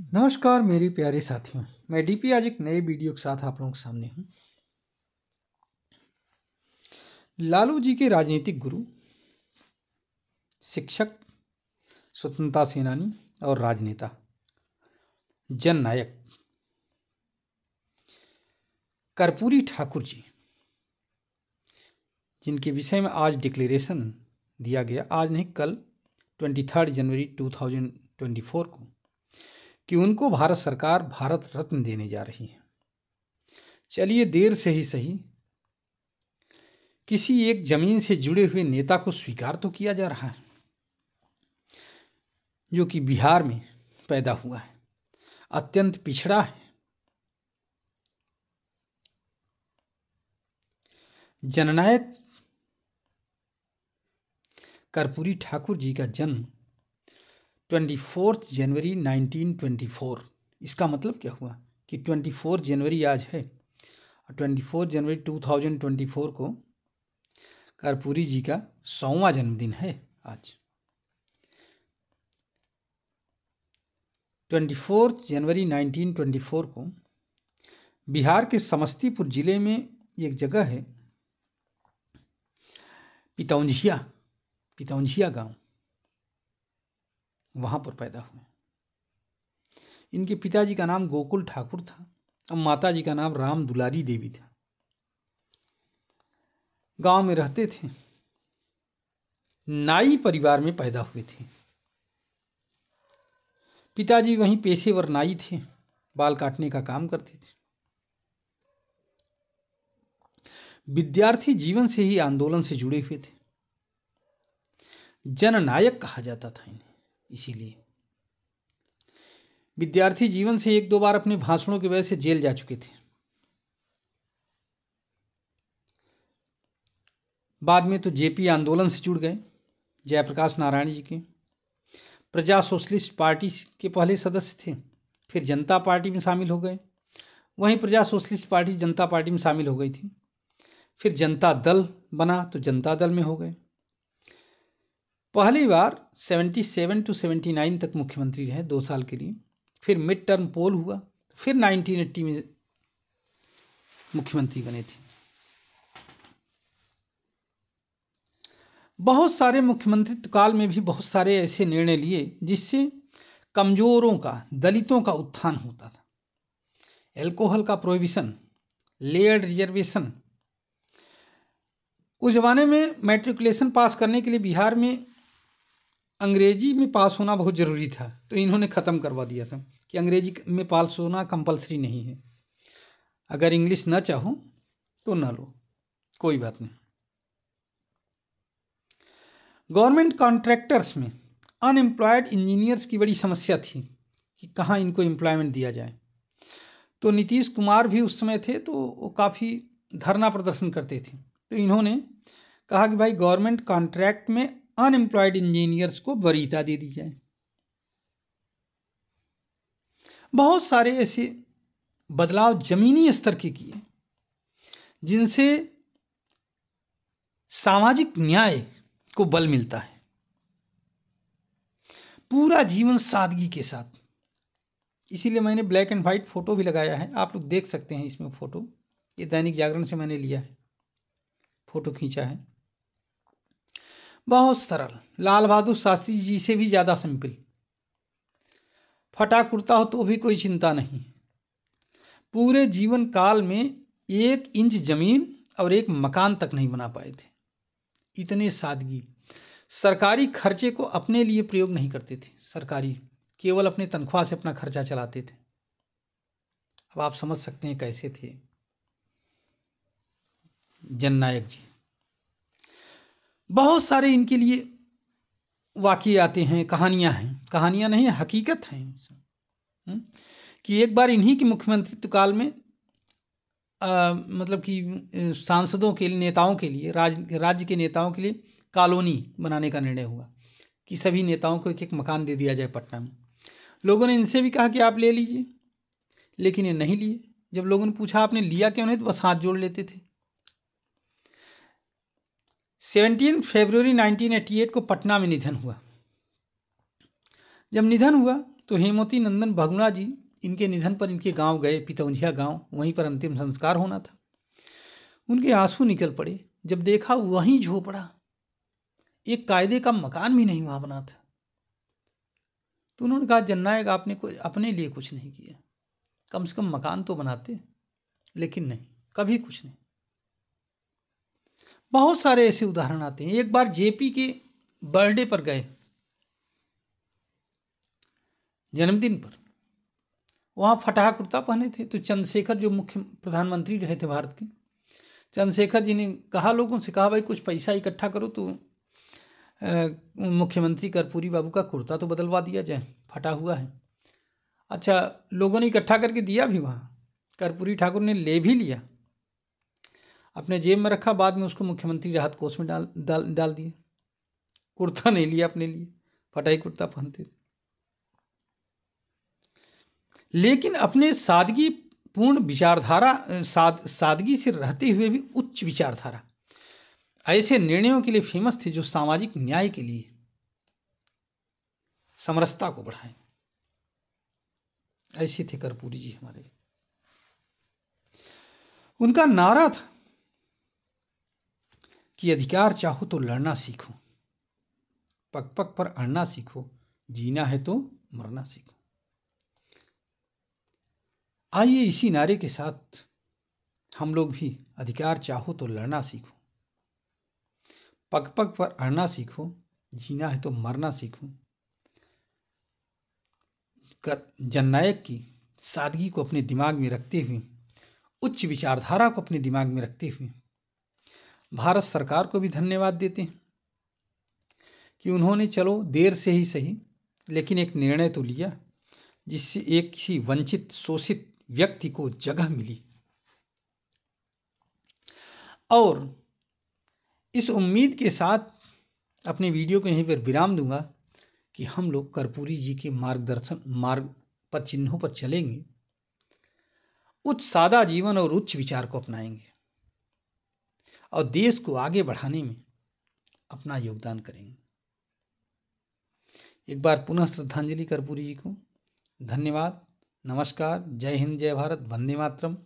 नमस्कार मेरे प्यारे साथियों, मैं डीपी आज एक नए वीडियो के साथ आप लोगों के सामने हूँ। लालू जी के राजनीतिक गुरु, शिक्षक, स्वतंत्रता सेनानी और राजनेता, जननायक कर्पूरी ठाकुर जी, जिनके विषय में आज डिक्लेरेशन दिया गया, आज नहीं कल 23 जनवरी 2024 को, कि उनको भारत सरकार भारत रत्न देने जा रही है। चलिए, देर से ही सही किसी एक जमीन से जुड़े हुए नेता को स्वीकार तो किया जा रहा है, जो कि बिहार में पैदा हुआ है, अत्यंत पिछड़ा है। जननायक कर्पूरी ठाकुर जी का जन्म 24 जनवरी 1924। इसका मतलब क्या हुआ कि 24 जनवरी आज है और 24 जनवरी 2024 को कर्पूरी जी का 100वां जन्मदिन है। आज 24 जनवरी 1924 को बिहार के समस्तीपुर जिले में एक जगह है, पितौंझिया गांव, वहां पर पैदा हुए। इनके पिताजी का नाम गोकुल ठाकुर था और माता जी का नाम राम दुलारी देवी था। गांव में रहते थे, नाई परिवार में पैदा हुए थे। पिताजी वहीं पेशेवर नाई थे, बाल काटने का काम करते थे। विद्यार्थी जीवन से ही आंदोलन से जुड़े हुए थे। जननायक कहा जाता था इन्हें, इसीलिए विद्यार्थी जीवन से एक दो बार अपने भाषणों की वजह से जेल जा चुके थे। बाद में तो जेपी आंदोलन से जुड़ गए, जयप्रकाश नारायण जी के। प्रजा सोशलिस्ट पार्टी के पहले सदस्य थे, फिर जनता पार्टी में शामिल हो गए। वहीं प्रजा सोशलिस्ट पार्टी जनता पार्टी में शामिल हो गई थी। फिर जनता दल बना तो जनता दल में हो गए। पहली बार 77 to 79 तक मुख्यमंत्री रहे, 2 साल के लिए। फिर मिड टर्म पोल हुआ, फिर 1980 में मुख्यमंत्री बने थे। बहुत सारे मुख्यमंत्रित्व काल में भी बहुत सारे ऐसे निर्णय लिए जिससे कमजोरों का, दलितों का उत्थान होता था। एल्कोहल का प्रोहिबिशन, लेयर्ड रिजर्वेशन। उस जमाने में मैट्रिकुलेशन पास करने के लिए बिहार में अंग्रेजी में पास होना बहुत ज़रूरी था, तो इन्होंने ख़त्म करवा दिया था कि अंग्रेजी में पास होना कंपलसरी नहीं है। अगर इंग्लिश न चाहो तो न लो, कोई बात नहीं। गवर्नमेंट कॉन्ट्रैक्टर्स में अनएम्प्लॉयड इंजीनियर्स की बड़ी समस्या थी कि कहाँ इनको एम्प्लॉयमेंट दिया जाए। तो नीतीश कुमार भी उस समय थे, तो वो काफ़ी धरना प्रदर्शन करते थे। तो इन्होंने कहा कि भाई गवर्नमेंट कॉन्ट्रैक्ट में अनएम्प्लॉयड इंजीनियर्स को वरीयता दे दी जाए। बहुत सारे ऐसे बदलाव जमीनी स्तर के किए जिनसे सामाजिक न्याय को बल मिलता है। पूरा जीवन सादगी के साथ, इसीलिए मैंने ब्लैक एंड वाइट फोटो भी लगाया है, आप लोग देख सकते हैं इसमें फोटो। ये दैनिक जागरण से मैंने लिया है, फोटो खींचा है। बहुत सरल, लाल बहादुर शास्त्री जी से भी ज़्यादा सिंपल। फटा कुर्ता हो तो भी कोई चिंता नहीं। पूरे जीवन काल में 1 इंच जमीन और 1 मकान तक नहीं बना पाए थे। इतने सादगी। सरकारी खर्चे को अपने लिए प्रयोग नहीं करते थे, सरकारी, केवल अपने तनख्वाह से अपना खर्चा चलाते थे। अब आप समझ सकते हैं कैसे थे जननायक जी। बहुत सारे इनके लिए वाक़ये आते हैं, कहानियां हैं, कहानियां नहीं, हकीकत हैं। कि एक बार इन्हीं के मुख्यमंत्रित्व काल में मतलब कि सांसदों के लिए, नेताओं के लिए, राज्य के नेताओं के लिए कॉलोनी बनाने का निर्णय हुआ कि सभी नेताओं को 1-1 मकान दे दिया जाए पटना में। लोगों ने इनसे भी कहा कि आप ले लीजिए, लेकिन ये नहीं लिए। जब लोगों ने पूछा आपने लिया क्यों नहीं, तो बस हाथ जोड़ लेते थे। 17 फरवरी 1988 को पटना में निधन हुआ। जब निधन हुआ तो हेमवती नंदन बहुगुणा जी इनके निधन पर इनके गांव गए, पितौंझिया गांव, वहीं पर अंतिम संस्कार होना था। उनके आंसू निकल पड़े जब देखा वहीं झोपड़ा, एक कायदे का मकान भी नहीं वहां बना था। तो उन्होंने कहा जननायक आपने अपने लिए कुछ नहीं किया, कम से कम मकान तो बनाते, लेकिन नहीं, कभी कुछ नहीं। बहुत सारे ऐसे उदाहरण आते हैं। एक बार जेपी के बर्थडे पर गए, जन्मदिन पर, वहाँ फटाहा कुर्ता पहने थे। तो चंद्रशेखर जो मुख्य प्रधानमंत्री रहे थे भारत के, चंद्रशेखर जी ने कहा, लोगों से कहा भाई कुछ पैसा इकट्ठा करो तो मुख्यमंत्री कर्पूरी बाबू का कुर्ता तो बदलवा दिया जाए, फटा हुआ है। अच्छा, लोगों ने इकट्ठा करके दिया भी, वहाँ कर्पूरी ठाकुर ने ले भी लिया, अपने जेब में रखा, बाद में उसको मुख्यमंत्री राहत कोष में डाल दिया। कुर्ता नहीं लिया अपने लिए, फटाई कुर्ता पहनते। लेकिन अपने सादगी पूर्ण विचारधारा, सादगी से रहते हुए भी उच्च विचारधारा, ऐसे निर्णयों के लिए फेमस थे जो सामाजिक न्याय के लिए समरसता को बढ़ाएं। ऐसे थे कर्पूरी जी हमारे। उनका नारा था कि अधिकार चाहो तो लड़ना सीखो, पग पग पर अड़ना सीखो, जीना है तो मरना सीखो। आइए इसी नारे के साथ हम लोग भी अधिकार चाहो तो लड़ना सीखो, पग पग पर अड़ना सीखो, जीना है तो मरना सीखो। जननायक की सादगी को अपने दिमाग में रखते हुए, उच्च विचारधारा को अपने दिमाग में रखते हुए भारत सरकार को भी धन्यवाद देते हैं कि उन्होंने चलो देर से ही सही लेकिन एक निर्णय तो लिया जिससे एक किसी वंचित शोषित व्यक्ति को जगह मिली। और इस उम्मीद के साथ अपने वीडियो को यहीं पर विराम दूंगा कि हम लोग कर्पूरी जी के मार्ग पर चिन्हों पर चलेंगे, उच्च सादा जीवन और उच्च विचार को अपनाएंगे और देश को आगे बढ़ाने में अपना योगदान करेंगे। एक बार पुनः श्रद्धांजलि कर्पूरी जी को। धन्यवाद, नमस्कार, जय हिंद, जय भारत, वंदे मातरम।